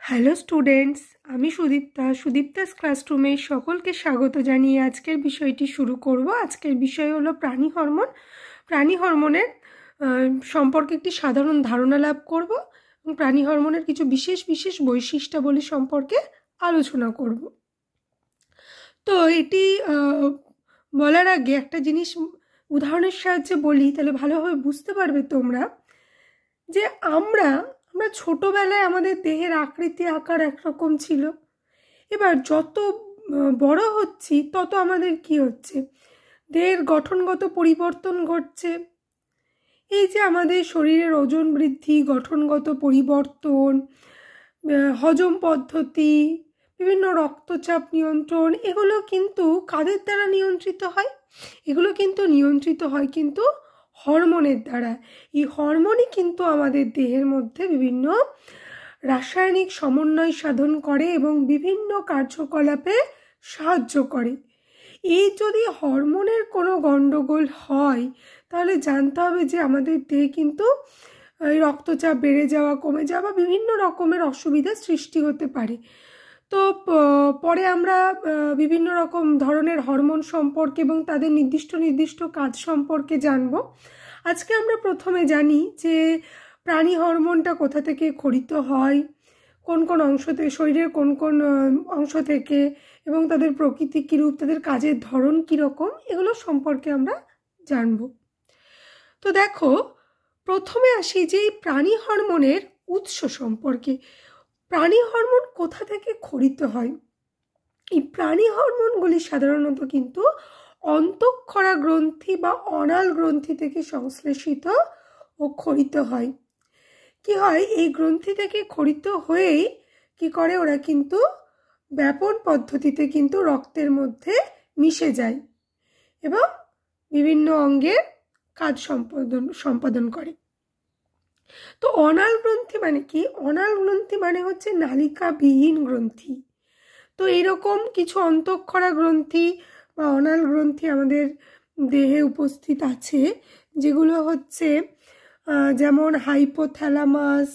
Hello students, আমি সুদীপ্তাস ক্লাসরুমে সকলকে স্বাগত জানিয়ে আজকের বিষয়টি শুরু করব। আজকের বিষয় হলো প্রাণী হরমোন। প্রাণী হরমোনের সম্পর্কে একটি সাধারণ ধারণা লাভ করব এবং প্রাণী হরমোনের কিছু বিশেষ বিশেষ বৈশিষ্ট্যাবলী সম্পর্কে আলোচনা করব। তো এটি বলার আগে একটা জিনিস উদাহরণের সাহায্যে বলি, তাহলে ভালোভাবে বুঝতে পারবে তোমরা যে আমরা ছোটবেলায় আমাদের দেহের আকৃতি আকার একরকম ছিল। এবার যত বড় হচ্ছি তত আমাদের কি হচ্ছে, দেহের গঠনগত পরিবর্তন ঘটছে। এই যে আমাদের শরীরের ওজন বৃদ্ধি, গঠনগত পরিবর্তন, হজম পদ্ধতি, বিভিন্ন রক্তচাপ নিয়ন্ত্রণ, এগুলো কিন্তু কাদের দ্বারা নিয়ন্ত্রিত হয়? এগুলো কিন্তু নিয়ন্ত্রিত হয় কিন্তু হরমোনের দ্বারা। এই হরমোনই কিন্তু আমাদের দেহের মধ্যে বিভিন্ন রাসায়নিক সমন্বয় সাধন করে এবং বিভিন্ন কার্যকলাপে সাহায্য করে। এই যদি হরমোনের কোনো গণ্ডগোল হয় তাহলে জানতে হবে যে আমাদের দেহে কিন্তু রক্তচাপ বেড়ে যাওয়া, কমে যাওয়া, বিভিন্ন রকমের অসুবিধার সৃষ্টি হতে পারে। তো পরে আমরা বিভিন্ন রকম ধরনের হরমোন সম্পর্কে এবং তাদের নির্দিষ্ট কাজ সম্পর্কে জানব। আজকে আমরা প্রথমে জানি যে প্রাণী হরমোনটা কোথা থেকে খরিত হয়, কোন কোন অংশ থেকে, শরীরের কোন কোন অংশ থেকে, এবং তাদের প্রকৃতি কীরূপ, তাদের কাজের ধরন কীরকম, এগুলো সম্পর্কে আমরা জানব। তো দেখো, প্রথমে আসি যে এই প্রাণী হরমোনের উৎস সম্পর্কে। প্রাণী হরমোন কোথা থেকে খরিত হয়? এই প্রাণী হরমোনগুলি সাধারণত কিন্তু অন্তঃক্ষরা গ্রন্থি বা অনাল গ্রন্থি থেকে সংশ্লেষিত ও খরিত হয়। কি হয়, এই গ্রন্থি থেকে খরিত হয়েই কি করে, ওরা কিন্তু ব্যাপন পদ্ধতিতে কিন্তু রক্তের মধ্যে মিশে যায় এবং বিভিন্ন অঙ্গের কাজ সম্পাদন করে। তো অনাল গ্রন্থি মানে কি? অনাল গ্রন্থি মানে হচ্ছে নালিকাবিহীন গ্রন্থি। তো এইরকম কিছু অন্তঃক্ষরা গ্রন্থি বা অনাল গ্রন্থি আমাদের দেহে উপস্থিত আছে, যেগুলো হচ্ছে যেমন হাইপোথ্যালামাস,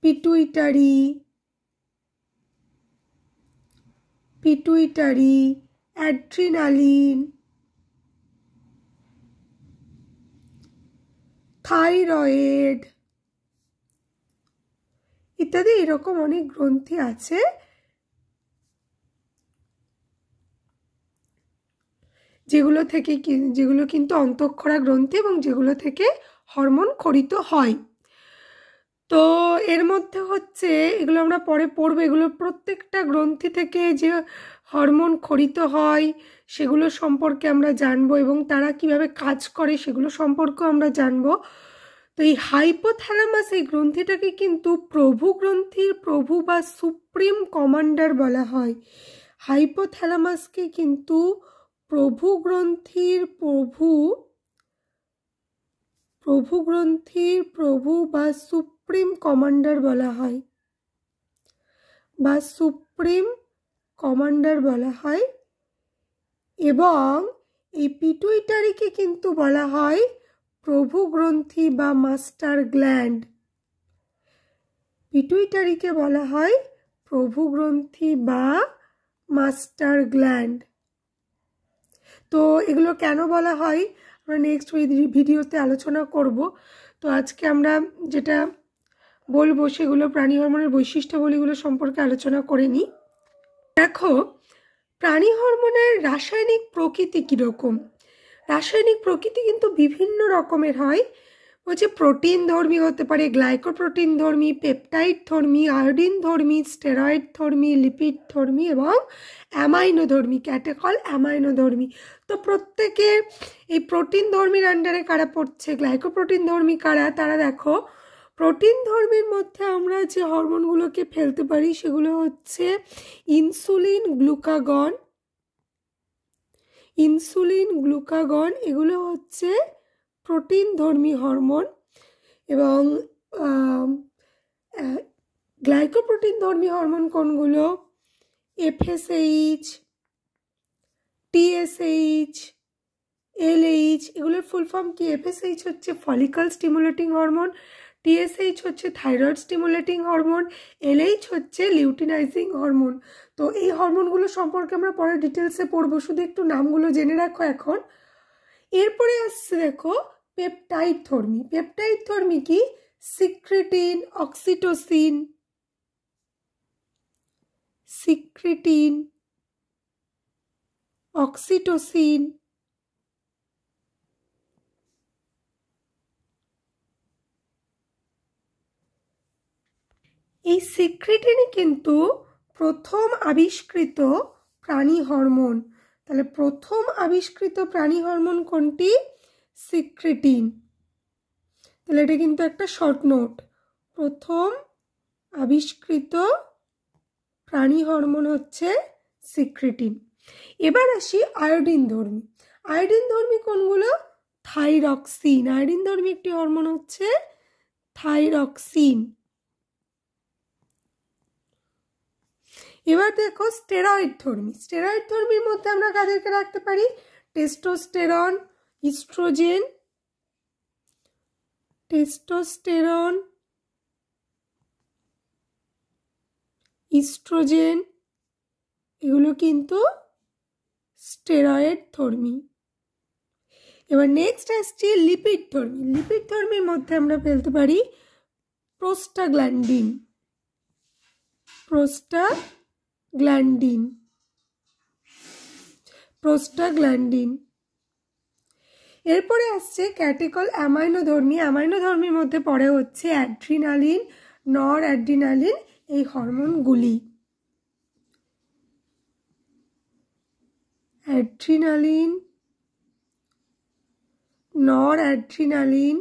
পিটুইটারি, অ্যাড্রিনালিন, থাইরয়েড ইত্যাদি এরকম অনেক গ্রন্থি আছে যেগুলো কিন্তু অন্তঃক্ষরা গ্রন্থি এবং যেগুলো থেকে হরমোন খরিত হয়। তো এর মধ্যে হচ্ছে, এগুলো আমরা পরে পড়বো, এগুলো প্রত্যেকটা গ্রন্থি থেকে যে হরমোন খরিত হয় সেগুলো সম্পর্কে আমরা জানবো এবং তারা কিভাবে কাজ করে সেগুলো সম্পর্কেও আমরা জানবো। তো এই হাইপোথ্যালামাস, এই গ্রন্থিটাকে কিন্তু প্রভু গ্রন্থির প্রভু বা সুপ্রিম কমান্ডার বলা হয়। হাইপোথ্যালামাসকে কিন্তু প্রভু গ্রন্থির প্রভু বা সুপ্রিম কমান্ডার বলা হয়, এবং এই পিটুইটারিকে কিন্তু বলা হয় প্রভু গ্রন্থি বা মাস্টার গ্ল্যান্ড। পিটুইটারিকে বলা হয় প্রভু গ্রন্থি বা মাস্টার গ্ল্যান্ড। তো এগুলো কেন বলা হয় আমরা নেক্সট ভিডিওতে আলোচনা করব। তো আজকে আমরা যেটা বলবো সেগুলো প্রাণী হরমোনের বৈশিষ্ট্যাবলীগুলো সম্পর্কে আলোচনা করে নিই। দেখো, প্রাণী হরমোনের রাসায়নিক প্রকৃতি কীরকম? রাসায়নিক প্রকৃতি কিন্তু বিভিন্ন রকমের হয়। বলছে প্রোটিন ধর্মী হতে পারে, গ্লাইকোপ্রোটিন ধর্মী, পেপটাইড ধর্মী, আয়োডিন ধর্মী, স্টেরয়েড ধর্মী, লিপিড ধর্মী এবং অ্যামাইনো ধর্মী, ক্যাটেকল অ্যামাইনো ধর্মী। তো প্রত্যেকের এই প্রোটিন ধর্মীর আন্ডারে কারা পড়ছে, গ্লাইকোপ্রোটিন ধর্মী কারা? তারা দেখো, প্রোটিন ধর্মীর মধ্যে আমরা যে হরমোনগুলোকে ফেলতে পারি সেগুলো হচ্ছে ইনসুলিন, গ্লুকাগন, এগুলো হচ্ছে প্রোটিন ধর্মী হরমোন। এবং গ্লাইকোপ্রোটিন ধর্মী হরমোন কোনগুলো? FSH, TSH, LH, FSH, এগুলোর ফুল ফর্ম কি? FSH হচ্ছে ফলিকল স্টিমুলেটিং হরমোন, TSH হচ্ছে থাইরয়েড স্টিমুলেটিং হরমোন, LH হচ্ছে লিউটিনাইজিং হরমোন। তো এই হরমোনগুলো সম্পর্কে আমরা পরে ডিটেলসে পড়বো, শুধু একটু নামগুলো জেনে রাখো এখন। এরপরে আসছে দেখো পেপটাইড ধর্মী। পেপটাইড ধর্মী কি? সিক্রেটিন, অক্সিটোসিন, সিক্রেটিন, অক্সিটোসিন, এই সিক্রেটিনই কিন্তু প্রথম আবিষ্কৃত প্রাণী হরমোন। তাহলে প্রথম আবিষ্কৃত প্রাণী হরমোন কোনটি? সিক্রেটিন। তাহলে এটা কিন্তু একটা শর্ট নোট, প্রথম আবিষ্কৃত প্রাণী হরমোন হচ্ছে সিক্রেটিন। এবার আসি আয়োডিন ধর্মী। আয়োডিন ধর্মী কোনগুলো? থাইরক্সিন। আয়োডিন ধর্মী একটি হরমোন হচ্ছে থাইরক্সিন। এবার দেখো স্টেরয়েড ধর্মী। স্টেরয়েড ধর্মীর মধ্যে আমরা কাদেরকে রাখতে পারি? টেস্টোস্টেরন, ইস্ট্রোজেন, টেস্টোস্টেরন, ইস্ট্রোজেন, এগুলো কিন্তু স্টেরয়েড ধর্মী। এবার নেক্সট আসছে লিপিড ধর্মী। লিপিড ধর্মীর মধ্যে আমরা ফেলতে পারি প্রোস্টাগ্ল্যান্ডিন, প্রোস্টাগ্ল্যান্ডিন, প্রোস্টাগ্ল্যান্ডিন। এরপরে আসছে ক্যাটেকল অ্যামাইনোধর্মী। অ্যামাইনোধর্মীর মধ্যে পড়ে হচ্ছে অ্যাড্রিনালিন, নর অ্যাড্রিনালিন, এই হরমোনগুলি। অ্যাড্রিনালিন, নর অ্যাড্রিনালিন,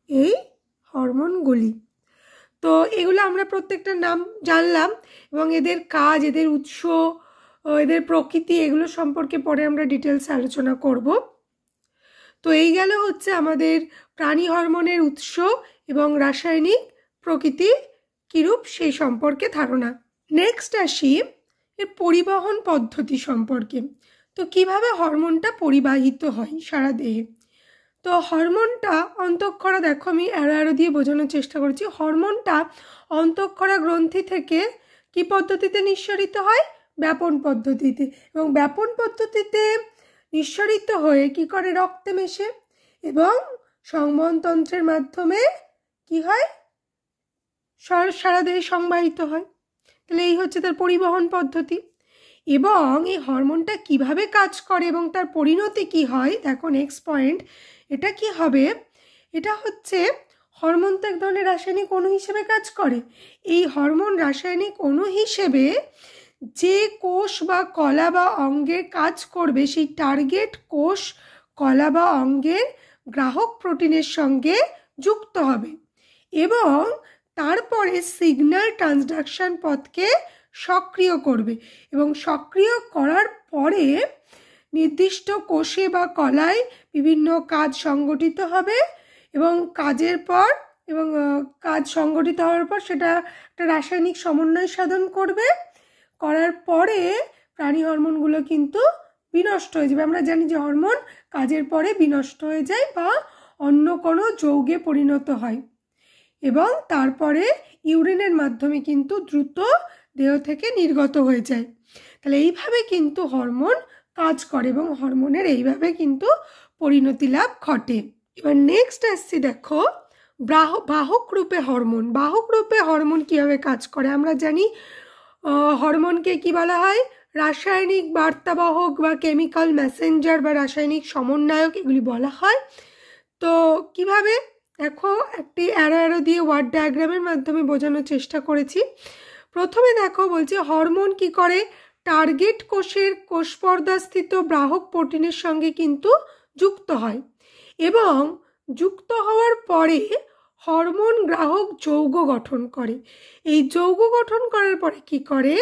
এই হরমোনগুলি। তো এগুলো আমরা প্রত্যেকটার নাম জানলাম এবং এদের কাজ, এদের উৎস, এদের প্রকৃতি, এগুলো সম্পর্কে পরে আমরা ডিটেলস আলোচনা করব। তো এই গেল হচ্ছে আমাদের প্রাণী হরমোনের উৎস এবং রাসায়নিক প্রকৃতি কিরূপ সেই সম্পর্কে ধারণা। নেক্সট আসি এর পরিবহন পদ্ধতি সম্পর্কে। তো কিভাবে হরমোনটা পরিবাহিত হয় সারা দেহে? তো হরমোনটা অন্তঃক্ষরা, দেখো আমি অ্যারো দিয়ে বোঝানোর চেষ্টা করছি। হরমোনটা অন্তঃক্ষরা গ্রন্থি থেকে কি পদ্ধতিতে নিঃসরিত হয়? ব্যাপন পদ্ধতিতে। এবং ব্যাপন পদ্ধতিতে নিঃসরিত হয়ে কি করে? রক্তে মেশে এবং সংবহনতন্ত্রের মাধ্যমে কি হয়? সারা দেহে সংবাহিত হয়। তাহলে এই হচ্ছে তার পরিবহন পদ্ধতি। এবং এই হরমোনটা কিভাবে কাজ করে এবং তার পরিণতি কি হয়, দেখো নেক্সট পয়েন্ট। এটা কি হবে? এটা হচ্ছে হরমোন তো এক ধরনের রাসায়নিক অণু হিসেবে কাজ করে। এই হরমোন রাসায়নিক অণু হিসেবে যে কোষ বা কলা বা অঙ্গের কাজ করবে, সেই টার্গেট কোষ, কলা বা অঙ্গের গ্রাহক প্রোটিনের সঙ্গে যুক্ত হবে এবং তারপরে সিগন্যাল ট্রান্সডাকশন পথকে সক্রিয় করবে এবং সক্রিয় করার পরে নির্দিষ্ট কোষে বা কলায় বিভিন্ন কাজ সংগঠিত হবে এবং কাজের পর এবং কাজ সংগঠিত হওয়ার পর সেটা একটা রাসায়নিক সমন্বয় সাধন করবে। করার পরে প্রাণী হরমোনগুলো কিন্তু বিনষ্ট হয়ে যাবে। আমরা জানি যে হরমোন কাজের পরে বিনষ্ট হয়ে যায় বা অন্য কোনো যৌগে পরিণত হয় এবং তারপরে ইউরিনের মাধ্যমে কিন্তু দ্রুত দেহ থেকে নির্গত হয়ে যায়। তাহলে এইভাবে কিন্তু হরমোন কাজ করে এবং হরমোনের এইভাবে কিন্তু পরিণতি লাভ ঘটে। এবার নেক্সট আসছি দেখো বাহক রূপে হরমোন। বাহক রূপে হরমোন কীভাবে কাজ করে? আমরা জানি হরমোনকে কি বলা হয়? রাসায়নিক বার্তাবাহক বা কেমিক্যাল মেসেঞ্জার বা রাসায়নিক সমন্বয়ক এগুলি বলা হয়। তো কিভাবে? দেখো একটি অ্যারো দিয়ে ওয়ার্ড ডায়াগ্রামের মাধ্যমে বোঝানোর চেষ্টা করেছি। প্রথমে দেখো বলছে হরমোন কি করে? টার্গেট কোষের কোষপর্দাস্থিত বাহক প্রোটিনের সঙ্গে কিন্তু যুক্ত হয় এবং যুক্ত হওয়ার পরে হরমোন গ্রাহক যৌগ গঠন করে। এই যৌগ গঠন করার পরে কি করে?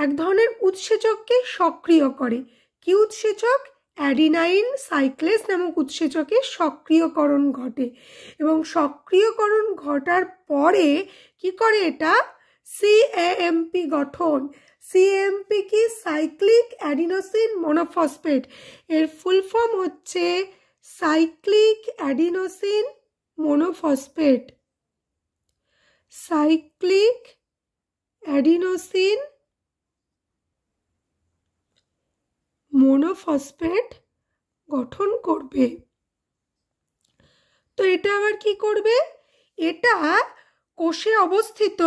এক ধরনের উৎসেচককে সক্রিয় করে। কি উৎসেচক? অ্যাডিনাইন সাইক্লেস নামক উৎসেচকের সক্রিয়করণ ঘটে এবং সক্রিয়করণ ঘটার পরে কি করে? এটা CAMP গঠন, সিএমপি কি? Cyclic adenosine monophosphate. এর ফুল ফর্ম হচ্ছে cyclic adenosine monophosphate. Cyclic adenosine monophosphate গঠন করবে। তো এটা আবার কি করবে? এটা কোষে অবস্থিত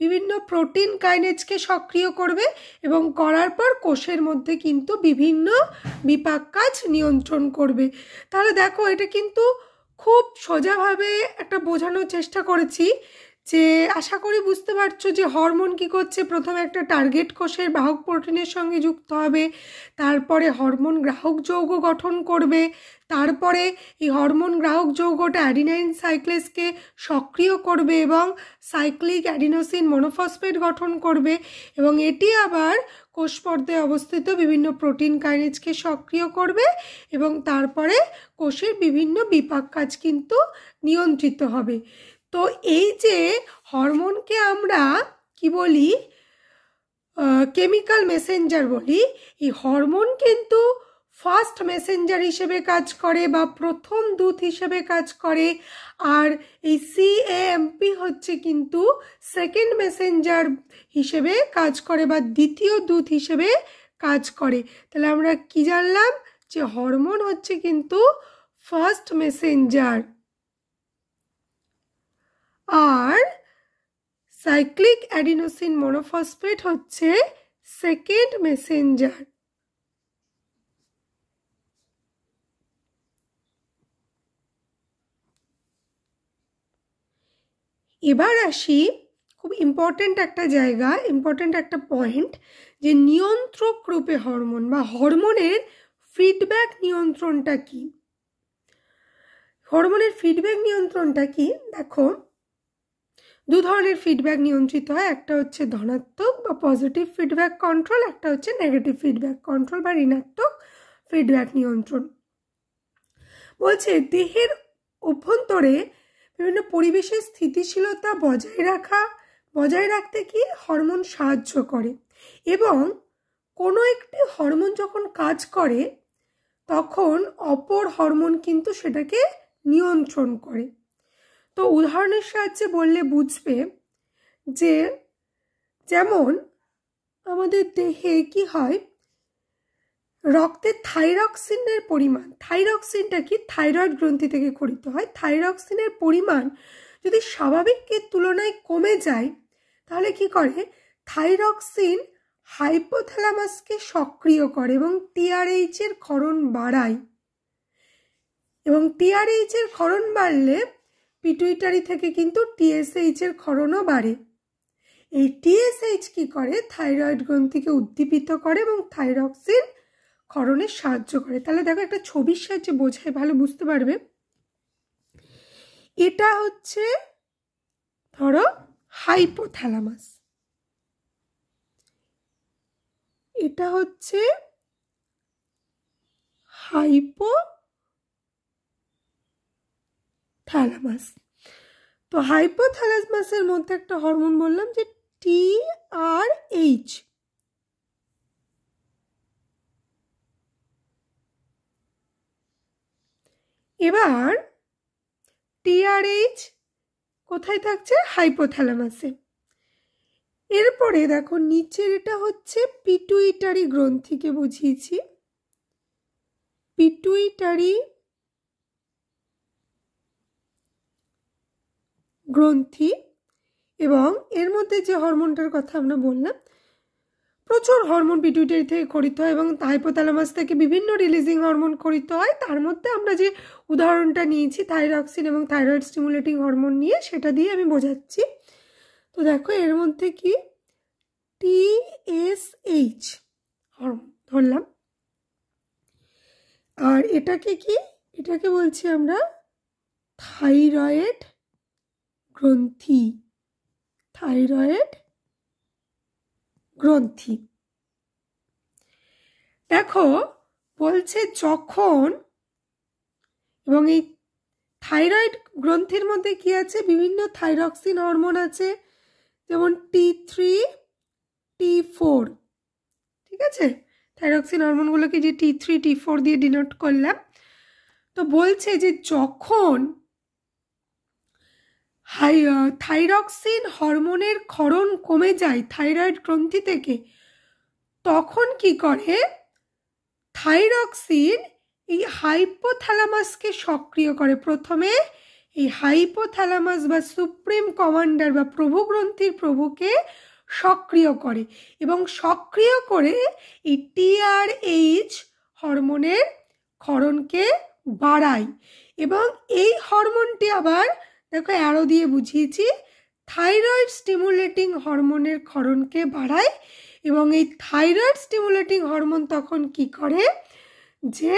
বিভিন্ন প্রোটিন কাইনেজকে সক্রিয় করবে এবং করার পর কোষের মধ্যে কিন্তু বিভিন্ন বিপাক কাজ নিয়ন্ত্রণ করবে। তাহলে দেখো, এটা কিন্তু খুব সোজাভাবে একটা বোঝানোর চেষ্টা করেছি, যে আশা করি বুঝতে পারছো যে হরমোন কি করছে। প্রথমে একটা টার্গেট কোষের বাহক প্রোটিনের সঙ্গে যুক্ত হবে, তারপরে হরমোন গ্রাহক যৌগ গঠন করবে, তারপরে এই হরমোন গ্রাহক যৌগটা অ্যাডিনাইন সাইক্লেসকে সক্রিয় করবে এবং সাইক্লিক অ্যাডিনোসিন মনোফসফেট গঠন করবে, এবং এটি আবার কোষ পর্দায় অবস্থিত বিভিন্ন প্রোটিন কাইনেজকে সক্রিয় করবে এবং তারপরে কোষের বিভিন্ন বিপাক কাজ কিন্তু নিয়ন্ত্রিত হবে। তো এই যে হরমোনকে আমরা কি বলি? কেমিক্যাল মেসেঞ্জার বলি। এই হরমোন কিন্তু ফার্স্ট মেসেঞ্জার হিসেবে কাজ করে বা প্রথম দূত হিসেবে কাজ করে, আর এই সিএএমপি হচ্ছে কিন্তু সেকেন্ড মেসেঞ্জার হিসেবে কাজ করে বা দ্বিতীয় দূত হিসেবে কাজ করে। তাহলে আমরা কি জানলাম? যে হরমোন হচ্ছে কিন্তু ফার্স্ট মেসেঞ্জার, আর সাইক্লিক অ্যাডিনোসিন মনোফসফেট হচ্ছে সেকেন্ড মেসেঞ্জার। এবার আসি খুব ইম্পর্টেন্ট একটা জায়গা, ইম্পর্টেন্ট একটা পয়েন্ট, যে নিয়ন্ত্রক রূপে হরমোন বা হরমোনের ফিডব্যাক নিয়ন্ত্রণটা কি? হরমোনের ফিডব্যাক নিয়ন্ত্রণটা কি? দেখো, দু ধরনের ফিডব্যাক নিয়ন্ত্রিত হয়। একটা হচ্ছে ধনাত্মক বা পজিটিভ ফিডব্যাক কন্ট্রোল, একটা হচ্ছে নেগেটিভ ফিডব্যাক কন্ট্রোল বা ঋণাত্মক ফিডব্যাক নিয়ন্ত্রণ। বলছে দেহের অভ্যন্তরে বিভিন্ন পরিবেশের স্থিতিশীলতা বজায় রাখতে কি হরমোন সাহায্য করে, এবং কোনো একটি হরমোন যখন কাজ করে তখন অপর হরমোন কিন্তু সেটাকে নিয়ন্ত্রণ করে। তো উদাহরণের সাহায্যে বললে বুঝবে, যে যেমন আমাদের দেহে কি হয়, রক্তে থাইরক্সিনের পরিমাণ, থাইরক্সিনটা কি? থাইরয়েড গ্রন্থি থেকে ক্ষরিত হয়। থাইরক্সিনের পরিমাণ যদি স্বাভাবিকের তুলনায় কমে যায়, তাহলে কি করে? থাইরক্সিন হাইপোথ্যালামাসকে সক্রিয় করে এবং টিআরএইচ এর ক্ষরণ বাড়ায়, এবং টিআরএইচ এর ক্ষরণ বাড়লে পিটুইটারি থেকে কিন্তু টিএসএইচ এর ক্ষরণও বাড়ে। এই টিএসএইচ কি করে? থাইরয়েড গ্রন্থিকে উদ্দীপিত করে এবং থাইরক্সিন ক্ষরণে সাহায্য করে। তাহলে দেখো, একটা ছবির সাহায্যে বোঝায়, ভালো বুঝতে পারবে। এটা হচ্ছে ধরো হাইপোথ্যালামাস, এটা হচ্ছে হাইপোথ্যালামাস। তো হাইপোথ্যালামাসের মধ্যে একটা হরমোন বললাম যে টিআরএইচ। এবার টিআরএইচ কোথায় থাকছে? হাইপোথ্যালামাসে। এরপরে দেখো নিচের এটা হচ্ছে পিটুইটারি গ্রন্থিকে বুঝিয়েছি, পিটুইটারি গ্রন্থি, এবং এর মধ্যে যে হরমোনটার কথা আমরা বললাম, প্রচুর হরমোন পিটুইটারি থেকে ক্ষরিত হয় এবং হাইপোথ্যালামাস থেকে বিভিন্ন রিলিজিং হরমোন ক্ষরিত হয়। তার মধ্যে আমরা যে উদাহরণটা নিয়েছি থাইরক্সিন এবং থাইরয়েড স্টিমুলেটিং হরমোন নিয়ে, সেটা দিয়ে আমি বোঝাচ্ছি। তো দেখো, এর মধ্যে কি টিএসএইচ হরমোন ধরলাম, আর এটাকে কি? এটাকে বলছি আমরা থাইরয়েড গ্রন্থি, থাইরয়েড গ্রন্থি। দেখো বলছে যখন, এবং এই থাইরয়েড গ্রন্থির মধ্যে কি আছে? বিভিন্ন থাইরক্সিন হরমোন আছে, যেমন T3, T4, ঠিক আছে, থাইরক্সিন হরমোনগুলোকে যে T3 T4 দিয়ে ডিনোট করলাম। তো বলছে যে যখন থাইরক্সিন হরমোনের ক্ষরণ কমে যায় থাইরয়েড গ্রন্থি থেকে, তখন কি করে থাইরক্সিন এই হাইপোথ্যালামাসকে সক্রিয় করে। প্রথমে এই হাইপোথ্যালামাস বা সুপ্রিম কমান্ডার বা প্রভু গ্রন্থির প্রভুকে সক্রিয় করে এবং সক্রিয় করে এই TRH হরমোনের ক্ষরণকে বাড়ায়। এবং এই হরমোনটি আবার দেখো অ্যারো দিয়ে বুঝিয়েছি, থাইরয়েড স্টিমুলেটিং হরমোনের ক্ষরণকে বাড়ায়। এবং এই থাইরয়েড স্টিমুলেটিং হরমোন তখন কি করে যে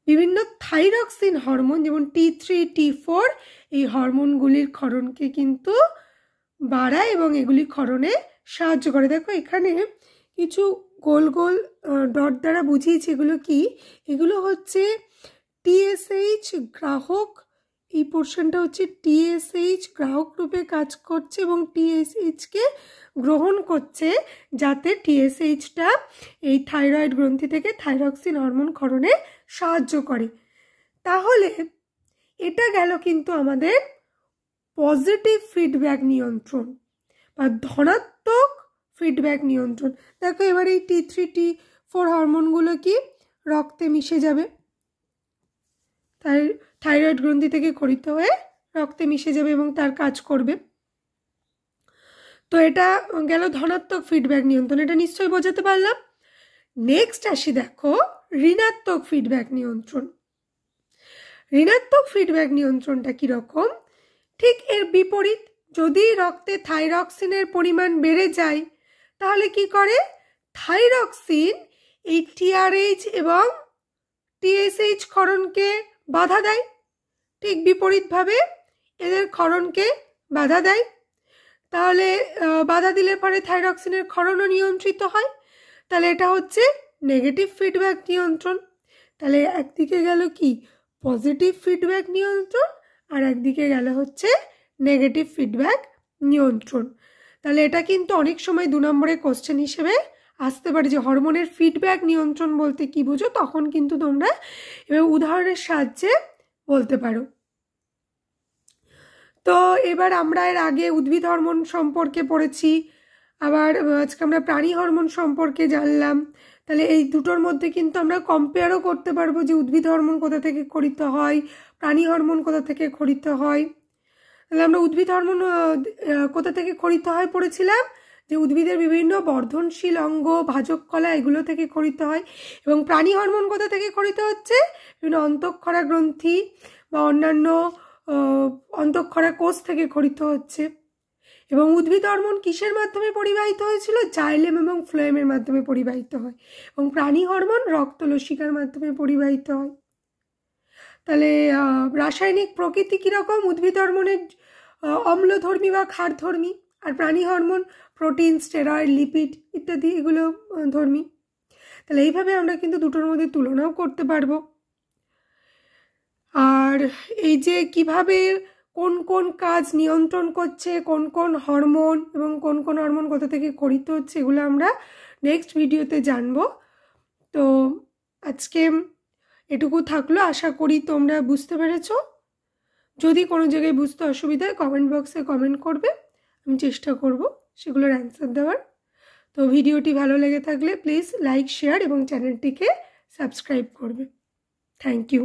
বিভিন্ন থাইরক্সিন হরমোন যেমন T3 T4 এই হরমোনগুলির ক্ষরণকে কিন্তু বাড়ায় এবং এগুলি ক্ষরণে সাহায্য করে। দেখো এখানে কিছু গোল গোল ডট দ্বারা বুঝিয়েছি, এগুলো কি, এগুলো হচ্ছে TSH গ্রাহক। এই পোর্শনটা হচ্ছে TSH গ্রাহক রূপে কাজ করছে এবং TSHকে গ্রহণ করছে, যাতে TSHটা এই থাইরয়েড গ্রন্থি থেকে থাইরক্সিন হরমোন ক্ষরণে সাহায্য করে। তাহলে এটা গেল কিন্তু আমাদের পজিটিভ ফিডব্যাক নিয়ন্ত্রণ বা ধনাত্মক ফিডব্যাক নিয়ন্ত্রণ। দেখো এবার এই T3 T4 হরমোনগুলো কি রক্তে মিশে যাবে, থাইরয়েড গ্রন্থি থেকে ক্ষরিত হয়ে রক্তে মিশে যাবে এবং তার কাজ করবে। তো এটা গেল ধনাত্মক ফিডব্যাক নিয়ন্ত্রণ, এটা নিশ্চয়ই বোঝাতে পারলাম। নেক্সট আসি দেখো ঋণাত্মক ফিডব্যাক নিয়ন্ত্রণ। ঋণাত্মক ফিডব্যাক নিয়ন্ত্রণটা কীরকম, ঠিক এর বিপরীত। যদি রক্তে থাইরক্সিনের পরিমাণ বেড়ে যায় তাহলে কি করে থাইরক্সিন এই TRH এবং TSH ক্ষরণকে বাধা দেয়, ঠিক বিপরীতভাবে এদের ক্ষরণকে বাধা দেয়। তাহলে বাধা দিলে পরে থাইরক্সিনের ক্ষরণও নিয়ন্ত্রিত হয়। তাহলে এটা হচ্ছে নেগেটিভ ফিডব্যাক নিয়ন্ত্রণ। তাহলে একদিকে গেল কি পজিটিভ ফিডব্যাক নিয়ন্ত্রণ আর একদিকে গেল হচ্ছে নেগেটিভ ফিডব্যাক নিয়ন্ত্রণ। তাহলে এটা কিন্তু অনেক সময় 2 নম্বরের কোশ্চেন হিসেবে আসতে পারে যে হরমোনের ফিডব্যাক নিয়ন্ত্রণ বলতে কি বোঝো, তখন কিন্তু তোমরা এবার উদাহরণের সাহায্যে বলতে পারো। তো এবার আমরা এর আগে উদ্ভিদ হরমোন সম্পর্কে পড়েছি, আবার আজকে আমরা প্রাণী হরমোন সম্পর্কে জানলাম। তাহলে এই দুটোর মধ্যে কিন্তু আমরা কম্পেয়ারও করতে পারবো যে উদ্ভিদ হরমোন কোথা থেকে ক্ষরিত হয়, প্রাণী হরমোন কোথা থেকে ক্ষরিত হয়। তাহলে আমরা উদ্ভিদ হরমোন কোথা থেকে ক্ষরিত হয় পড়েছিলাম, যে উদ্ভিদের বিভিন্ন বর্ধনশীল অঙ্গ, ভাজক কলা এগুলো থেকে ক্ষরিত হয়। এবং প্রাণী হরমোন কোথা থেকে ক্ষরিত হচ্ছে, বিভিন্ন অন্তঃক্ষরা গ্রন্থি বা অন্যান্য অন্তঃক্ষরা কোষ থেকে ক্ষরিত হচ্ছে। এবং উদ্ভিদ হরমোন কিসের মাধ্যমে পরিবাহিত হয়েছিল, জাইলেম এবং ফ্লোয়েমের মাধ্যমে পরিবাহিত হয়। এবং প্রাণী হরমোন রক্তলসিকার মাধ্যমে পরিবাহিত হয়। তাহলে রাসায়নিক প্রকৃতি কীরকম, উদ্ভিদ হরমোনের অম্লধর্মী বা ক্ষারধর্মী, আর প্রাণী হরমোন প্রোটিন, স্টেরয়েড, লিপিড ইত্যাদি এগুলো ধর্মী। তাহলে এইভাবে আমরা কিন্তু দুটোর মধ্যে তুলনাও করতে পারবো। আর এই যে কিভাবে কোন কোন কাজ নিয়ন্ত্রণ করছে, কোন কোন হরমোন এবং কোন কোন হরমোন কোথা থেকে ক্ষরিত হচ্ছে, এগুলো আমরা নেক্সট ভিডিওতে জানবো। তো আজকে এটুকু থাকলো, আশা করি তোমরা বুঝতে পেরেছো। যদি কোনো জায়গায় বুঝতে অসুবিধা হয় কমেন্ট বক্সে কমেন্ট করবে, আমি চেষ্টা করব সেগুলোর অ্যান্সার দেওয়ার। তো ভিডিওটি ভালো লেগে থাকলে প্লিজ লাইক, শেয়ার এবং চ্যানেলটিকে সাবস্ক্রাইব করবে। Thank you.